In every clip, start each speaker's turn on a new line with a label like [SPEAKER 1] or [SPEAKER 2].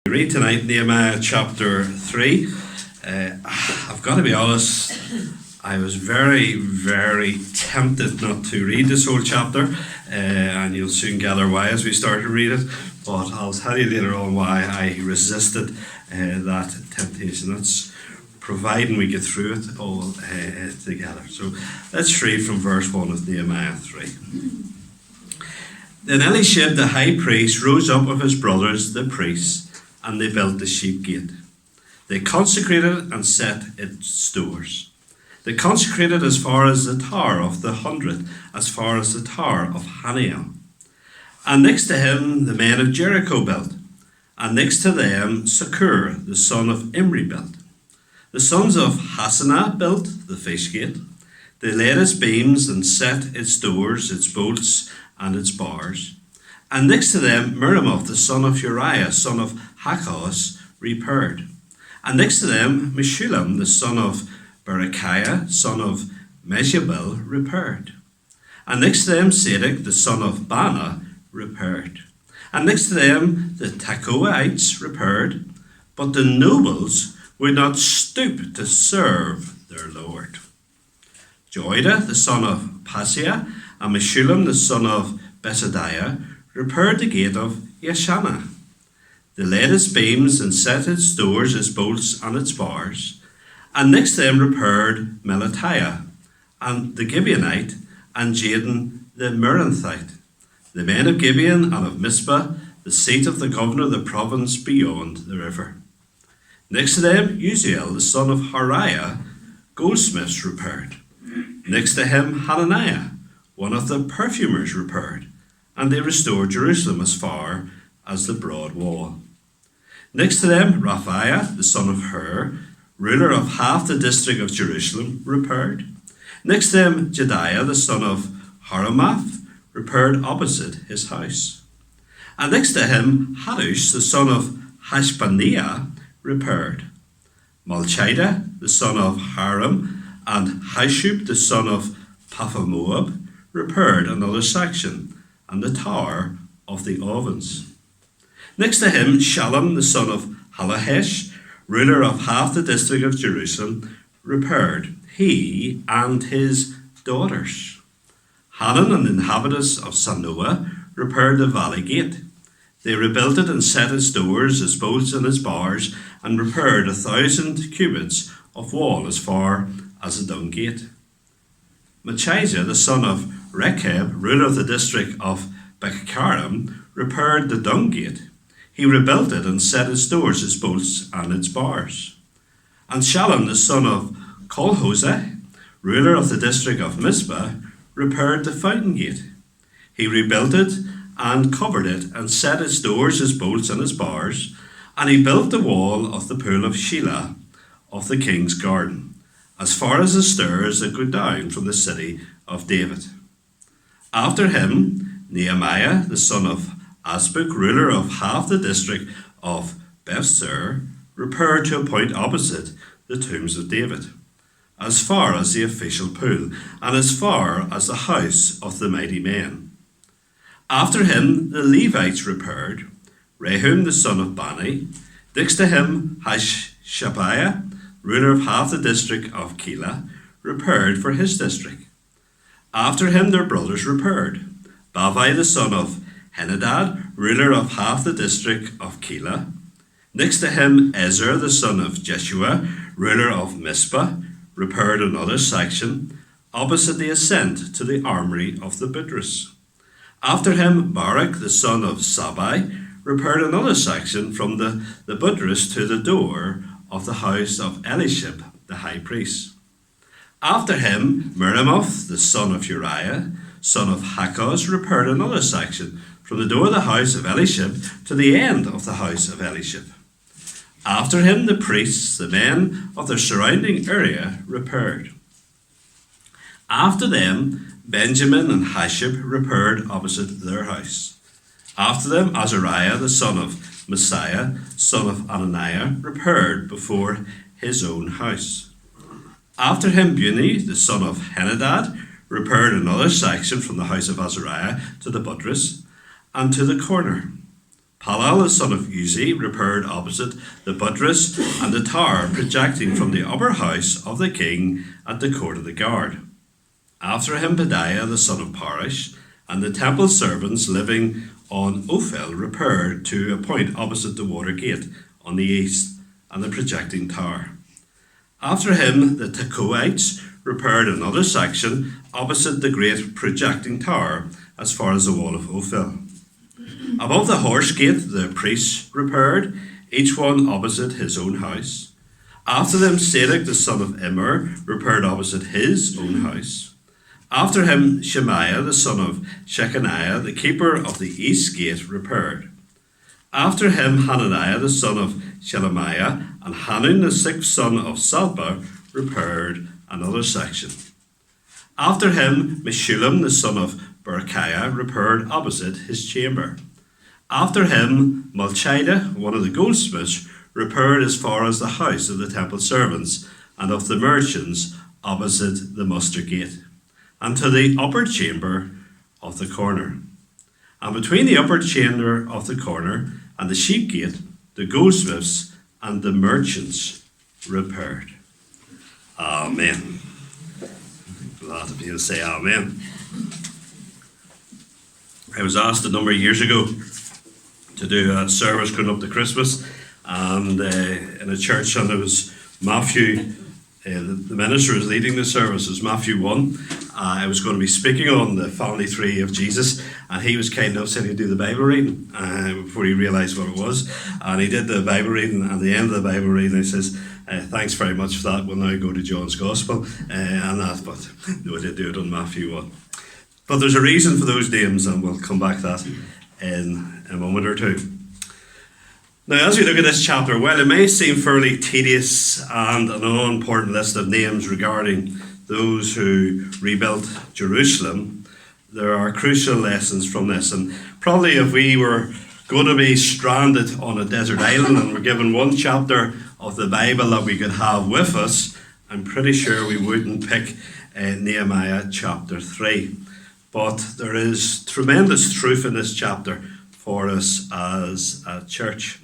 [SPEAKER 1] We read tonight Nehemiah chapter 3. I've got to be honest, I was very, very tempted not to read this whole chapter, and you'll soon gather why as we start to read it, but I'll tell you later on why I resisted that temptation. That's providing we get through it all together. So let's read from verse 1 of Nehemiah 3. Then Eliashib the high priest rose up with his brothers the priests, and they built the sheep gate. They consecrated and set its stores. They consecrated as far as the Tower of the 100, as far as the Tower of Hananiah. And next to him the men of Jericho built, and next to them Sakur the son of Imri built. The sons of Hassanah built the fish gate. They laid its beams and set its doors, its bolts, and its bars. And next to them Meremoth the son of Uriah, son of Hakos, repaired. And next to them Meshullam the son of Berechiah, son of Meshobel, repaired. And next to them Sadok the son of Bana repaired. And next to them the Tekoites repaired. But the nobles would not stoop to serve their lord. Joiada the son of Paseah and Meshullam the son of Besadiah repaired the gate of Yeshanah. They laid its beams and set its doors, its bolts, and its bars. And next to them repaired Melatiah, and the Gibeonite, and Jadon the Meronthite, the men of Gibeon and of Mizpah, the seat of the governor of the province beyond the river. Next to them Uziel, the son of Hariah, goldsmiths repaired. Next to him Hananiah, one of the perfumers, repaired, and they restored Jerusalem as far as the broad wall. Next to them Raphiah, the son of Hur, ruler of half the district of Jerusalem, repaired. Next to them Jediah, the son of Haramath, repaired opposite his house. And next to him Hadush, the son of Hashbaniah, repaired. Malchidah, the son of Haram, and Hashub, the son of Paphamoab, repaired another section, and the Tower of the Ovens. Next to him Shallum, the son of Halahesh, ruler of half the district of Jerusalem, repaired, he and his daughters. Hanan and the inhabitants of Sanoah repaired the valley gate. They rebuilt it and set its doors, its bolts, and its bars, and repaired 1,000 cubits of wall as far as the dung gate. Machiah, the son of Rechab, ruler of the district of Bechkaram, repaired the dung gate. He rebuilt it and set its doors, its bolts, and its bars. And Shallum, the son of Colhoseh, ruler of the district of Mizpah, repaired the fountain gate. He rebuilt it and covered it, and set its doors, its bolts, and its bars. And he built the wall of the pool of Shelah of the king's garden, as far as the stairs that go down from the city of David. After him, Nehemiah, the son of Azbuk, ruler of half the district of Bethsur, repaired to a point opposite the tombs of David, as far as the official pool, and as far as the house of the mighty men. After him, the Levites repaired. Rehum, the son of Bani, next to him Hashabiah, ruler of half the district of Keilah, repaired for his district. After him their brothers repaired. Bavai, the son of Henadad, ruler of half the district of Keilah. Next to him Ezer, the son of Jeshua, ruler of Mizpah, repaired another section opposite the ascent to the armory of the buttress. After him Barak, the son of Sabai, repaired another section from the buttress to the door of the house of Eliashib the high priest. After him Meremoth, the son of Uriah, son of Hakos, repaired another section from the door of the house of Eliashib to the end of the house of Eliashib. After him the priests, the men of the surrounding area, repaired. After them Benjamin and Hashub repaired opposite their house. After them Azariah, the son of Messiah, son of Ananiah, repaired before his own house. After him Buni, the son of Henadad, repaired another section from the house of Azariah to the buttress and to the corner. Halal, the son of Uzi, repaired opposite the buttress and the tower projecting from the upper house of the king at the court of the guard. After him, Pedaiah, the son of Parish, and the temple servants living on Ophel repaired to a point opposite the water gate on the east and the projecting tower. After him, the Tekoites repaired another section opposite the great projecting tower as far as the wall of Ophel. Above the horse gate, the priests repaired, each one opposite his own house. After them, Sadok, the son of Immer, repaired opposite his own house. After him, Shemaiah, the son of Shechaniah, the keeper of the east gate, repaired. After him, Hananiah, the son of Shelemiah, and Hanun, the sixth son of Salpa, repaired another section. After him, Meshullam, the son of Berechiah, repaired opposite his chamber. After him, Malchida, one of the goldsmiths, repaired as far as the house of the temple servants and of the merchants opposite the muster gate, and to the upper chamber of the corner. And between the upper chamber of the corner and the sheep gate, the goldsmiths and the merchants repaired. Amen. Glad to be able to say amen. I was asked a number of years ago to do a service going up to Christmas, and in a church, and it was Matthew. The minister was leading the service. It was Matthew 1. I was going to be speaking on the family tree of Jesus, and he was kind enough said he'd do the Bible reading before he realised what it was. And he did the Bible reading, and at the end of the Bible reading, he says, thanks very much for that. We'll now go to John's Gospel and that, but no, I did do it on Matthew 1. But there's a reason for those names, and we'll come back to that in a moment or two. Now, as we look at this chapter, while it may seem fairly tedious and an unimportant list of names regarding those who rebuilt Jerusalem, there are crucial lessons from this. And probably if we were going to be stranded on a desert island and were given one chapter of the Bible that we could have with us, I'm pretty sure we wouldn't pick Nehemiah chapter 3. But there is tremendous truth in this chapter for us as a church.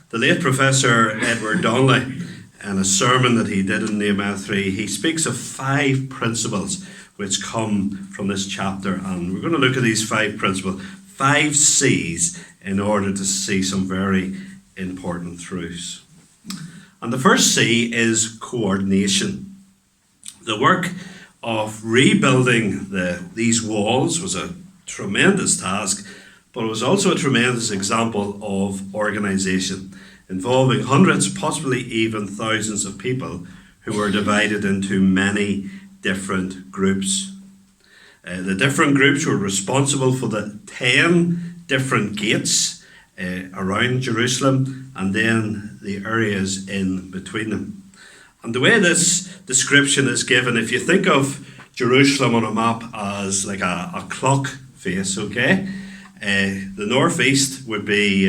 [SPEAKER 1] The late Professor Edward Donnelly, in a sermon that he did in Nehemiah 3, he speaks of 5 principles which come from this chapter. And we're going to look at these 5 principles, 5 C's, in order to see some very important truths. And the first C is coordination. The work of rebuilding these walls was a tremendous task, but it was also a tremendous example of organisation, involving hundreds, possibly even thousands of people who were divided into many different groups. The different groups were responsible for the 10 different gates around Jerusalem, and then the areas in between them. And the way this description is given, if you think of Jerusalem on a map as like a clock face, okay? The northeast would be,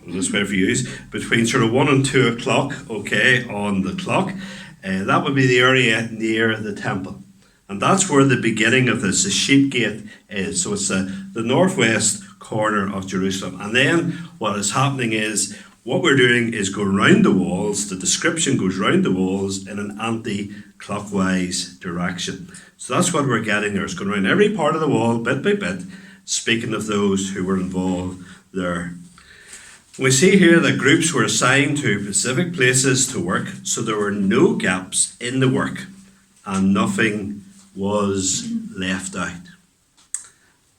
[SPEAKER 1] this way for use, between sort of 1 and 2 o'clock, okay, on the clock. That would be the area near the temple. And that's where the beginning of this, the sheep gate, is. So it's the northwest corner of Jerusalem. And then what is happening is, what we're doing is going round the walls. The description goes round the walls in an anti-clockwise direction. So that's what we're getting there. It's going around every part of the wall, bit by bit, speaking of those who were involved there. We see here that groups were assigned to specific places to work, so there were no gaps in the work, and nothing was left out.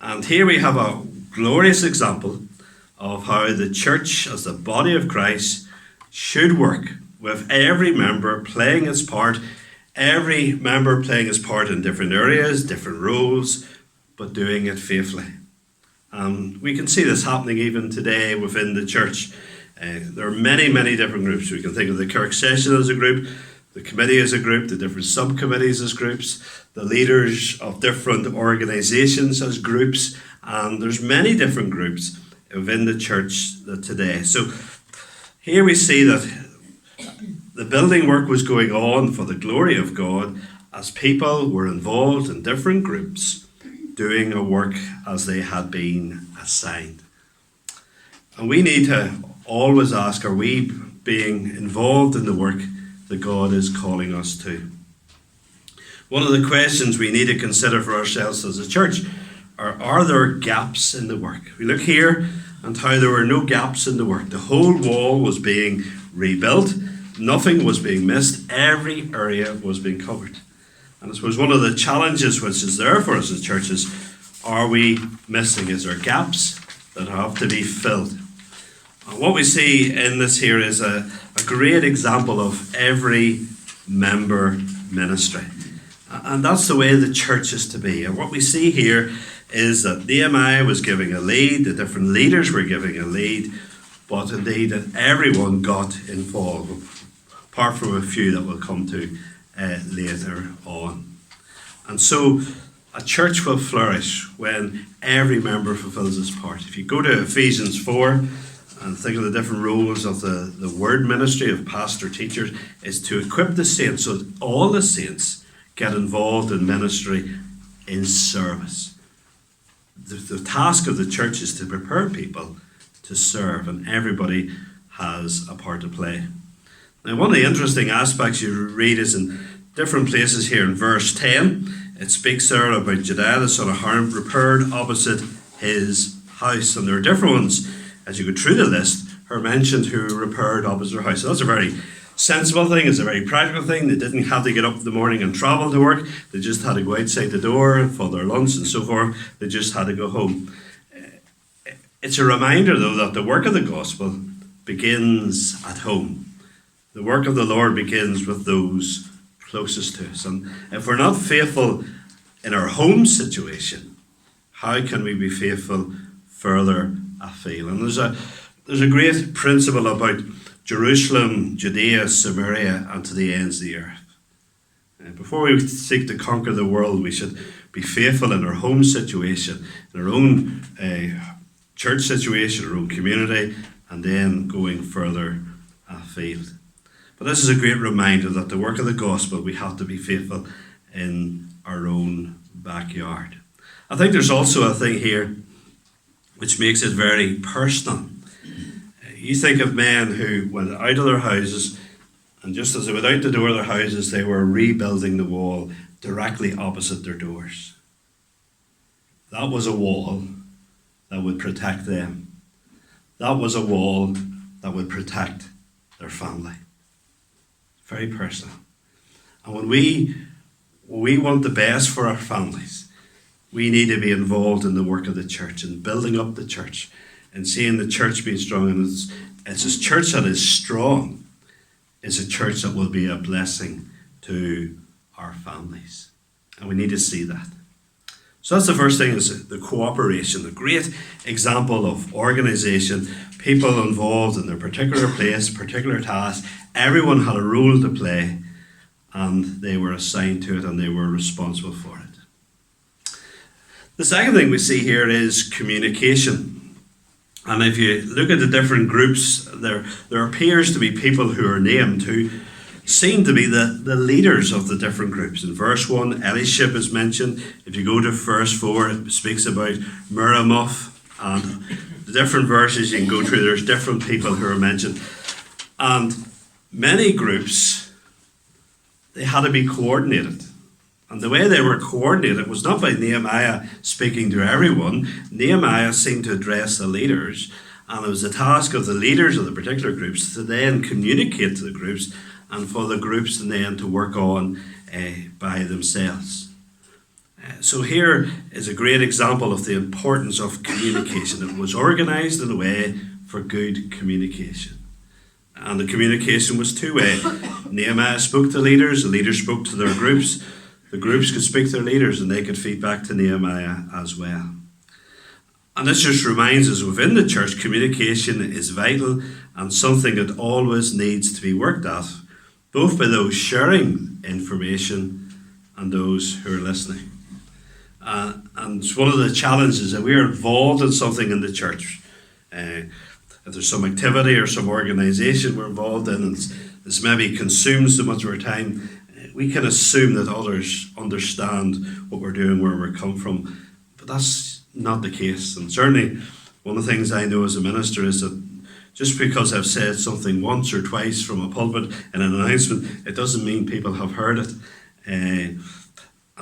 [SPEAKER 1] And here we have a glorious example of how the church, as the body of Christ, should work, with every member playing its part, every member playing his part in different areas, different roles, but doing it faithfully. And we can see this happening even today within the church. There are many, many different groups. We can think of the Kirk session as a group, the committee as a group, the different subcommittees as groups, the leaders of different organisations as groups, and there's many different groups within the church today. So here we see that the building work was going on for the glory of God as people were involved in different groups doing a work as they had been assigned. And we need to always ask, are we being involved in the work that God is calling us to? One of the questions we need to consider for ourselves as a church are there gaps in the work? We look here and how there were no gaps in the work. The whole wall was being rebuilt. Nothing was being missed. Every area was being covered. And I suppose one of the challenges which is there for us as churches, are we missing? Is there gaps that have to be filled? And what we see in this here is a great example of every member ministry. And that's the way the church is to be. And what we see here is that Nehemiah was giving a lead, the different leaders were giving a lead, but indeed that everyone got involved, apart from a few that we'll come to later on. And so a church will flourish when every member fulfills his part. If you go to Ephesians 4 and think of the different roles of the word ministry of pastor teachers, is to equip the saints so that all the saints get involved in ministry in service. The task of the church is to prepare people to serve, and everybody has a part to play. Now, one of the interesting aspects you read is in different places here in verse 10, it speaks there about Jedaiah the son of Haram repaired opposite his house. And there are different ones, as you go through the list, are mentioned who repaired opposite their house. So that's a very sensible thing, it's a very practical thing. They didn't have to get up in the morning and travel to work. They just had to go outside the door for their lunch and so forth. They just had to go home. It's a reminder, though, that the work of the gospel begins at home. The work of the Lord begins with those closest to us. And if we're not faithful in our home situation, how can we be faithful further afield? And there's a great principle about Jerusalem, Judea, Samaria, and to the ends of the earth. Before we seek to conquer the world, we should be faithful in our home situation, in our own church situation, our own community, and then going further afield. But this is a great reminder that the work of the gospel, we have to be faithful in our own backyard. I think there's also a thing here which makes it very personal. You think of men who went out of their houses, and just as they went out the door of their houses, they were rebuilding the wall directly opposite their doors. That was a wall that would protect them. That was a wall that would protect their family. Very personal. And when we want the best for our families, we need to be involved in the work of the church and building up the church and seeing the church being strong. And it's a church that is strong. It's a church that will be a blessing to our families. And we need to see that. So that's the first thing, is the cooperation, the great example of organisation, people involved in their particular place, particular task. Everyone had a role to play, and they were assigned to it, and they were responsible for it. The second thing we see here is communication. And if you look at the different groups, there appears to be people who are named who seem to be the leaders of the different groups. In verse 1, Elishib is mentioned. If you go to verse 4, it speaks about Miramoth, and the different verses you can go through, there's different people who are mentioned. And many groups, they had to be coordinated. And the way they were coordinated was not by Nehemiah speaking to everyone. Nehemiah seemed to address the leaders, and it was the task of the leaders of the particular groups to then communicate to the groups, and for the groups then to work on by themselves. So here is a great example of the importance of communication. It was organised in a way for good communication. And the communication was two-way. Nehemiah spoke to leaders, the leaders spoke to their groups. The groups could speak to their leaders, and they could feed back to Nehemiah as well. And this just reminds us, within the church, communication is vital and something that always needs to be worked at, both by those sharing information and those who are listening. And it's one of the challenges that we are involved in something in the church. If there's some activity or some organisation we're involved in, and this maybe consumes so much of our time, we can assume that others understand what we're doing, where we're come from. But that's not the case. And certainly One of the things I know as a minister is that just because I've said something once or twice from a pulpit in an announcement, it doesn't mean people have heard it. And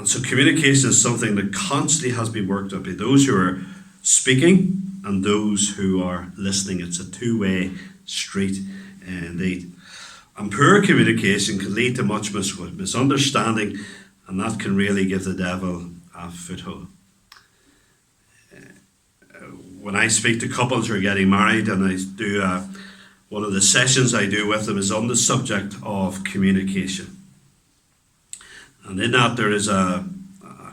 [SPEAKER 1] so communication is something that constantly has to be worked up by those who are speaking and those who are listening. It's a two-way street indeed. And poor communication can lead to much misunderstanding, and that can really give the devil a foothold. When I speak to couples who are getting married, and I do one of the sessions I do with them is on the subject of communication. And in that there is a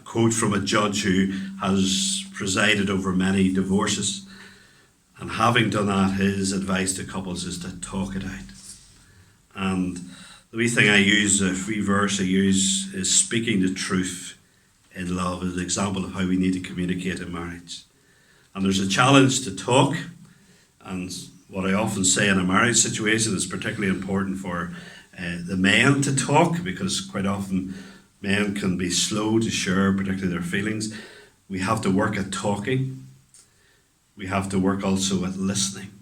[SPEAKER 1] quote from a judge who has presided over many divorces. And having done that, his advice to couples is to talk it out. And the wee thing I use, the free verse I use, is speaking the truth in love as an example of how we need to communicate in marriage. And there's a challenge to talk, and what I often say in a marriage situation is particularly important for the men to talk, because quite often men can be slow to share particularly their feelings. We have to work at talking. We have to work also at listening,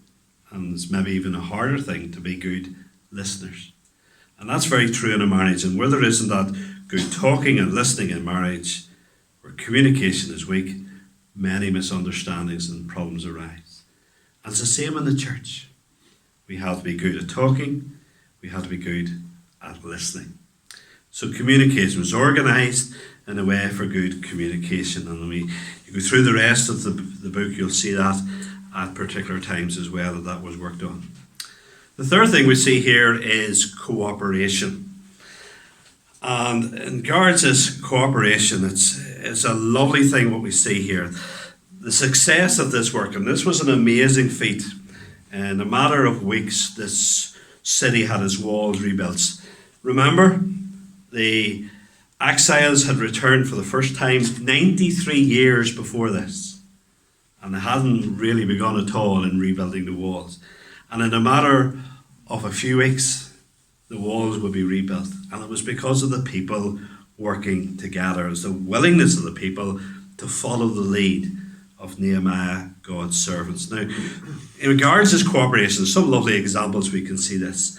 [SPEAKER 1] and it's maybe even a harder thing to be good listeners. And that's very true in a marriage, and where there isn't that good talking and listening in marriage, where communication is weak, many misunderstandings and problems arise. And it's the same in the church. We have to be good at talking. We have to be good at listening. So communication was organised in a way for good communication. And when you go through the rest of the book, you'll see that at particular times as well that was worked on. The third thing we see here is cooperation. And in regards to cooperation, it's a lovely thing what we see here. The success of this work, and this was an amazing feat. In a matter of weeks, this city had its walls rebuilt. Remember, the exiles had returned for the first time 93 years before this. And they hadn't really begun at all in rebuilding the walls. And in a matter of a few weeks, the walls would be rebuilt. And it was because of the people working together. It was the willingness of the people to follow the lead of Nehemiah, God's servants. Now, in regards to this cooperation, some lovely examples we can see this.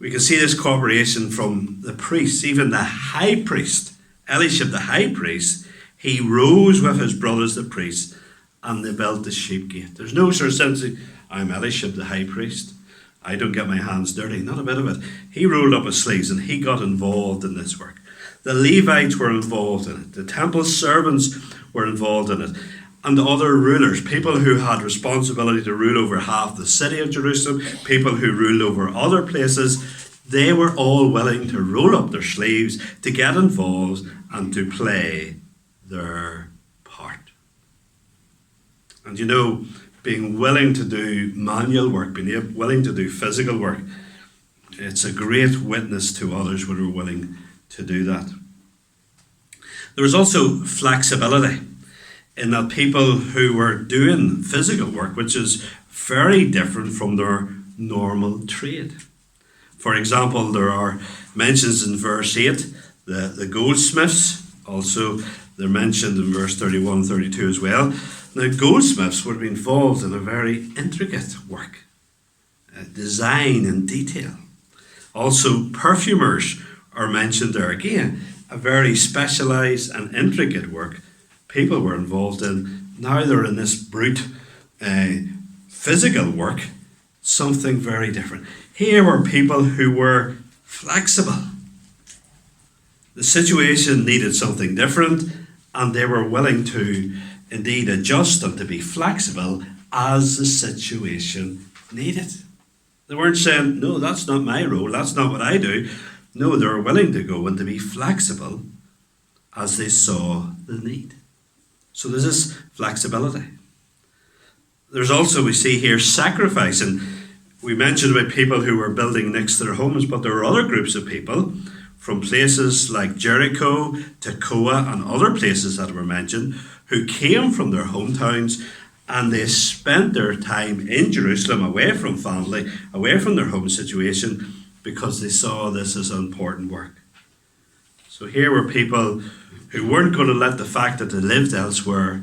[SPEAKER 1] We can see this cooperation from the priests, even the high priest, Eliashib the high priest. He rose with his brothers the priests, and they built the sheep gate. There's no sort of sense of, I'm Eliashib the high priest, I don't get my hands dirty. Not a bit of it. He rolled up his sleeves and he got involved in this work. The Levites were involved in it. The temple servants were involved in it. And the other rulers, people who had responsibility to rule over half the city of Jerusalem, people who ruled over other places, they were all willing to roll up their sleeves, to get involved and to play their part. And you know, being willing to do manual work, being willing to do physical work, it's a great witness to others when we're willing to do that. There was also flexibility in that people who were doing physical work, which is very different from their normal trade. For example, there are mentions in verse 8, the goldsmiths, also they're mentioned in verse 31, 32 as well. Now, goldsmiths would be involved in a very intricate work, design and detail. Also, perfumers are mentioned there again, a very specialised and intricate work people were involved in. Now they're in this brute physical work, something very different. Here were people who were flexible. The situation needed something different, and they were willing to indeed adjust and to be flexible as the situation needed. They weren't saying, no, that's not my role, that's not what I do. No, they were willing to go and to be flexible as they saw the need. So there's this flexibility. There's also, we see here, sacrifice. And we mentioned about people who were building next to their homes, but there were other groups of people from places like Jericho, Tekoa, and other places that were mentioned, who came from their hometowns, and they spent their time in Jerusalem, away from family, away from their home situation, because they saw this as important work. So here were people who weren't going to let the fact that they lived elsewhere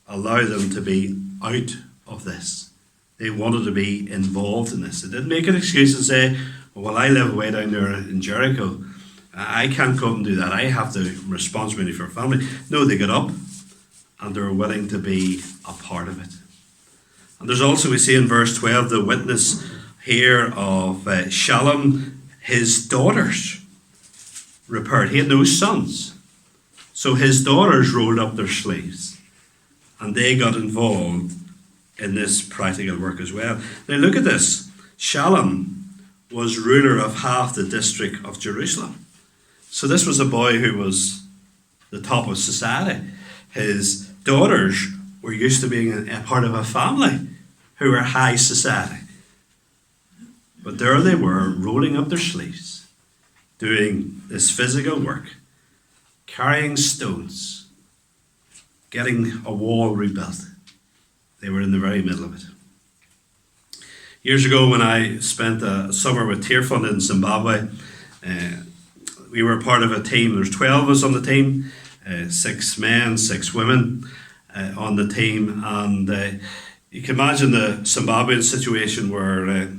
[SPEAKER 1] allow them to be out of this. They wanted to be involved in this. They didn't make an excuse and say, well, I live way down there in Jericho. I can't go and do that. I have the responsibility for a family. No, they got up and they were willing to be a part of it. And there's also, we see in verse 12, the witness here of Shalom, his daughters repaired. He had no sons. So his daughters rolled up their sleeves and they got involved in this practical work as well. Now look at this. Shalom was ruler of half the district of Jerusalem. So this was a boy who was the top of society. His daughters were used to being a part of a family who were high society. But there they were, rolling up their sleeves, doing this physical work, carrying stones, getting a wall rebuilt. They were in the very middle of it. Years ago, when I spent a summer with Tear Fund in Zimbabwe, we were part of a team. There's 12 of us on the team, 6 men, 6 women on the team. And you can imagine the Zimbabwean situation were a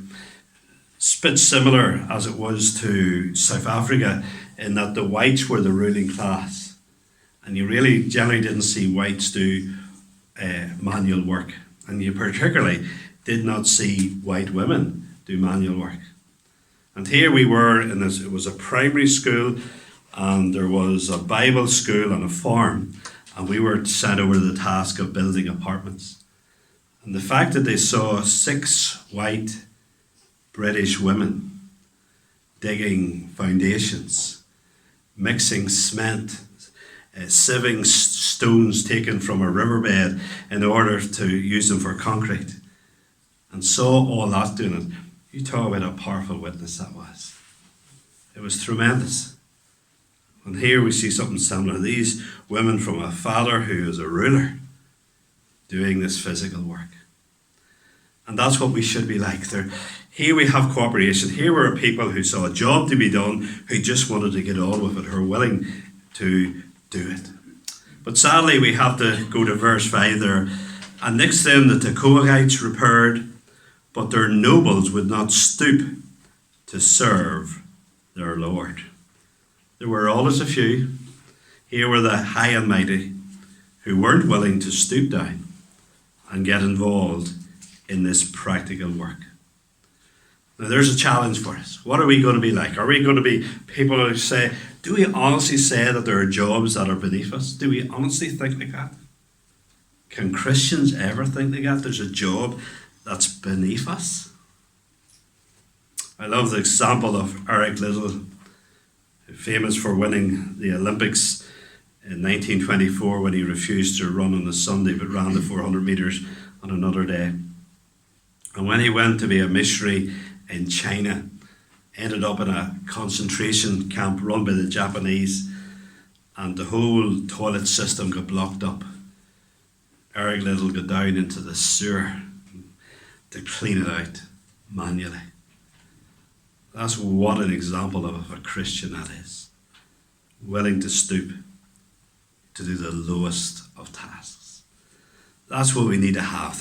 [SPEAKER 1] bit similar as it was to South Africa, in that the whites were the ruling class. And you really generally didn't see whites do manual work. And you particularly did not see white women do manual work. And here we were in this, it was a primary school, and there was a Bible school and a farm, and we were sent over to the task of building apartments. And the fact that they saw 6 white British women digging foundations, mixing cement, sieving stones taken from a riverbed in order to use them for concrete, and saw all that doing it. You talk about a powerful witness that was. It was tremendous. And here we see something similar. These women from a father who is a ruler doing this physical work. And that's what we should be like. Here we have cooperation. Here were people who saw a job to be done, who just wanted to get on with it, who were willing to do it. But sadly, we have to go to verse 5 there. And next to them the Tekoites repaired, but their nobles would not stoop to serve their Lord. There were always a few. Here were the high and mighty who weren't willing to stoop down and get involved in this practical work. Now there's a challenge for us. What are we going to be like? Are we going to be people who say, do we honestly say that there are jobs that are beneath us? Do we honestly think like that? Can Christians ever think like that? There's a job that's beneath us. I love the example of Eric Liddell, famous for winning the Olympics in 1924 when he refused to run on a Sunday but ran the 400 metres on another day. And when he went to be a missionary in China, ended up in a concentration camp run by the Japanese, and the whole toilet system got blocked up. Eric Liddell got down into the sewer to clean it out manually. That's what an example of a Christian that is. Willing to stoop to do the lowest of tasks. That's what we need to have.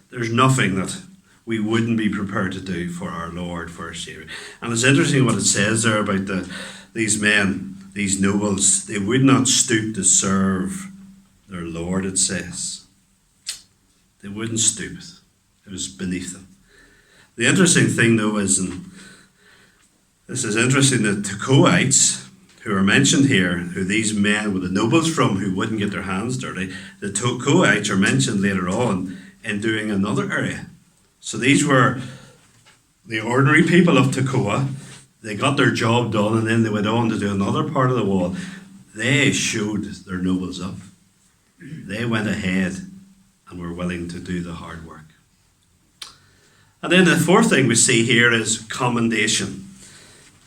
[SPEAKER 1] There's nothing that we wouldn't be prepared to do for our Lord, for our Savior. And it's interesting what it says there about these men, these nobles. They would not stoop to serve their Lord, it says. They wouldn't stoop. It was beneath them. The interesting thing, though, is, and this is interesting, the Tekoites, who are mentioned here, who these men were the nobles from, who wouldn't get their hands dirty, the Tekoites are mentioned later on in doing another area. So these were the ordinary people of Tekoa. They got their job done, and then they went on to do another part of the wall. They showed their nobles up. They went ahead and were willing to do the hard work. And then the fourth thing we see here is commendation.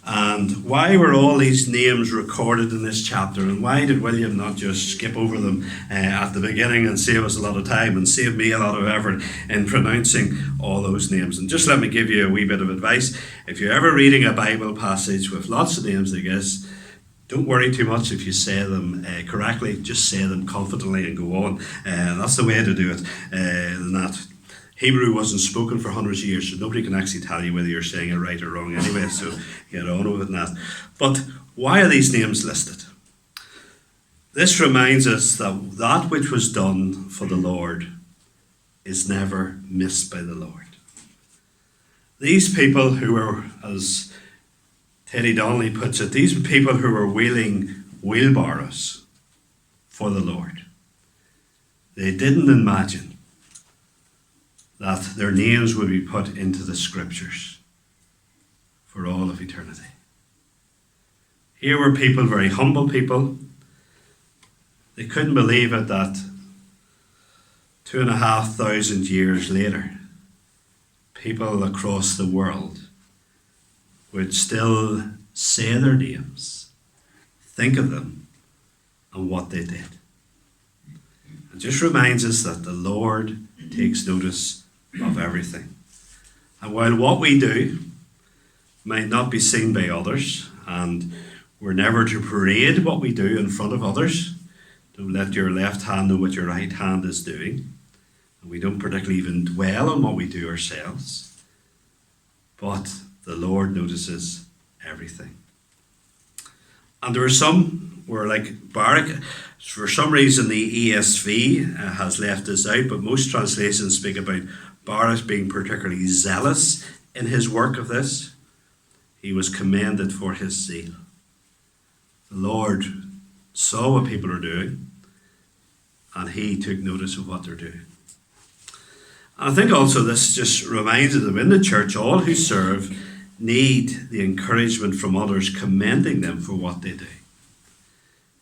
[SPEAKER 1] And why were all these names recorded in this chapter? And why did William not just skip over them at the beginning and save us a lot of time and save me a lot of effort in pronouncing all those names? And just let me give you a wee bit of advice. If you're ever reading a Bible passage with lots of names, I guess, don't worry too much if you say them correctly. Just say them confidently and go on. That's the way to do it. Hebrew wasn't spoken for hundreds of years, so nobody can actually tell you whether you're saying it right or wrong anyway, so get on with that. But why are these names listed? This reminds us that that which was done for the Lord is never missed by the Lord. These people who were, as Teddy Donnelly puts it, these people who were wheeling wheelbarrows for the Lord, they didn't imagine that their names would be put into the scriptures for all of eternity. Here were people, very humble people. They couldn't believe it that 2,500 years later, people across the world would still say their names, think of them, and what they did. It just reminds us that the Lord takes notice of everything. And while what we do might not be seen by others, and we're never to parade what we do in front of others, don't let your left hand know what your right hand is doing. And we don't particularly even dwell on what we do ourselves. But the Lord notices everything. And there are some where, like Barak, for some reason the ESV has left this out, but most translations speak about Barak being particularly zealous in his work of this. He was commended for his zeal. The Lord saw what people are doing, and he took notice of what they're doing. And I think also this just reminds us that in the church, all who serve need the encouragement from others commending them for what they do.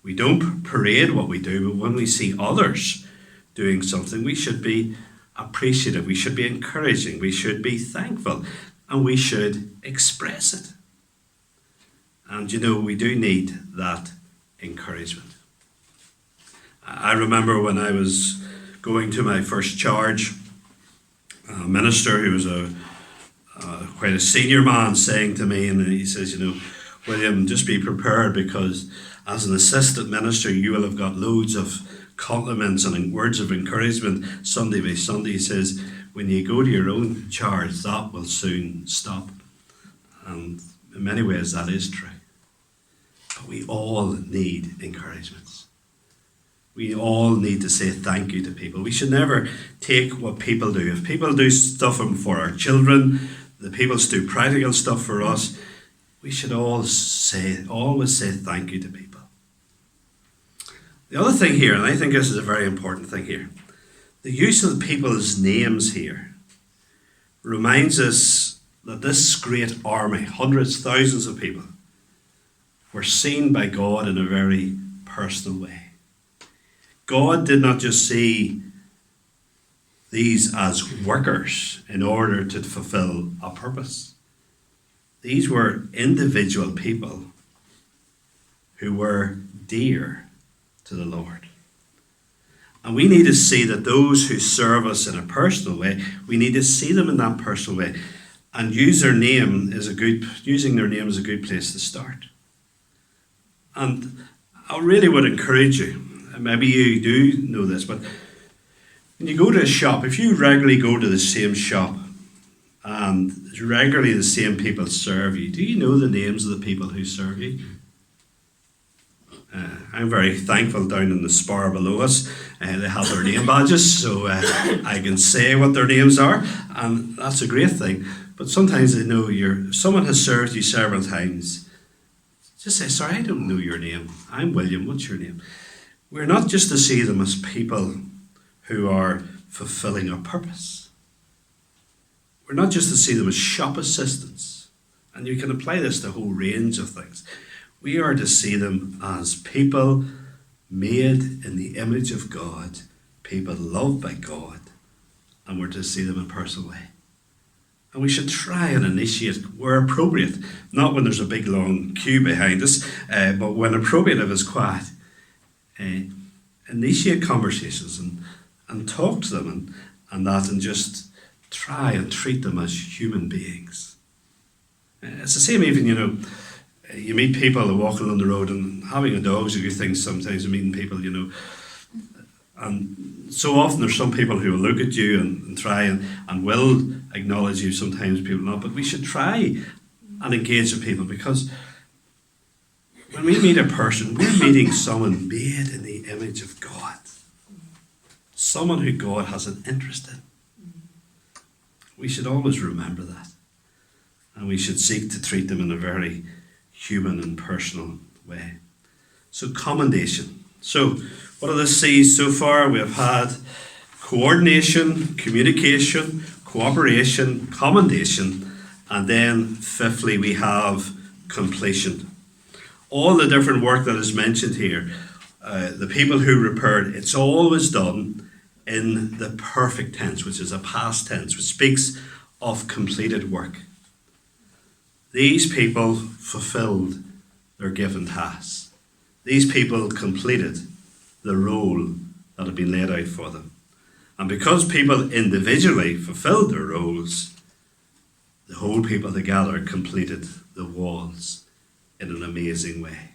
[SPEAKER 1] We don't parade what we do, but when we see others doing something, we should be appreciative, we should be encouraging, we should be thankful, and we should express it. And we do need that encouragement. I remember when I was going to my first charge, a minister who was quite a senior man saying to me, and he says, William, just be prepared, because as an assistant minister you will have got loads of compliments and words of encouragement Sunday by Sunday. He says, when you go to your own charge, that will soon stop. And in many ways that is true. But we all need encouragements. We all need to say thank you to people. We should never take what people do. If people do stuff for our children, the people do practical stuff for us, we should always say thank you to people. The other thing here, and I think this is a very important thing here, the use of people's names here reminds us that this great army, hundreds, thousands of people, were seen by God in a very personal way. God did not just see these as workers in order to fulfill a purpose. These were individual people who were dear to the Lord. And we need to see that those who serve us in a personal way, we need to see them in that personal way. And using their name is a good place to start. And I really would encourage you, maybe you do know this, but when you go to a shop, if you regularly go to the same shop and regularly the same people serve you, do you know the names of the people who serve you? I'm very thankful down in the spar below us, they have their name badges, so I can say what their names are, and that's a great thing. But sometimes they know someone has served you several times. Just say, sorry, I don't know your name. I'm William, what's your name? We're not just to see them as people who are fulfilling a purpose. We're not just to see them as shop assistants. And you can apply this to a whole range of things. We are to see them as people made in the image of God, people loved by God, and we're to see them in a personal way. And we should try and initiate where appropriate, not when there's a big long queue behind us, but when appropriate, if it's quiet, initiate conversations and talk to them and just try and treat them as human beings. It's the same even, you meet people walking on the road, and having a dog's a good thing sometimes, meeting people, And so often there's some people who will look at you and try and will acknowledge you, sometimes people not, but we should try and engage with people, because when we meet a person, we're meeting someone made in the image of God. Someone who God has an interest in. We should always remember that. And we should seek to treat them in a very human and personal way. So, commendation. So, what are the C's so far? We have had coordination, communication, cooperation, commendation, and then fifthly we have completion. All the different work that is mentioned here, the people who repaired, it's always done in the perfect tense, which is a past tense, which speaks of completed work. These people fulfilled their given tasks. These people completed the role that had been laid out for them. And because people individually fulfilled their roles, the whole people together completed the walls in an amazing way.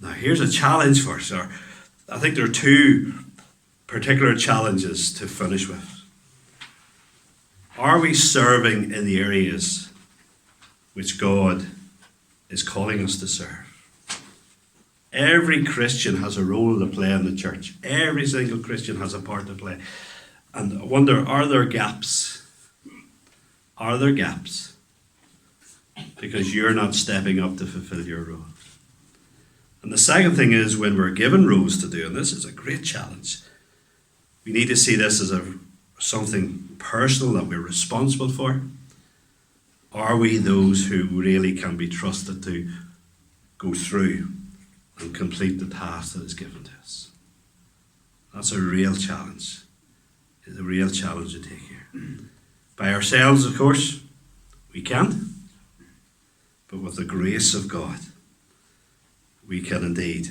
[SPEAKER 1] Now here's a challenge for us. I think there are two particular challenges to finish with. Are we serving in the areas which God is calling us to serve? Every Christian has a role to play in the church. Every single Christian has a part to play. And I wonder, are there gaps? Are there gaps? Because you're not stepping up to fulfill your role. And the second thing is, when we're given roles to do, and this is a great challenge, we need to see this as something personal that we're responsible for. Are we those who really can be trusted to go through and complete the task that is given to us? That's a real challenge. It's a real challenge to take here. By ourselves, of course, we can't. But with the grace of God, we can indeed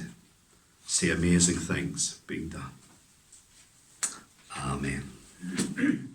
[SPEAKER 1] see amazing things being done. Amen.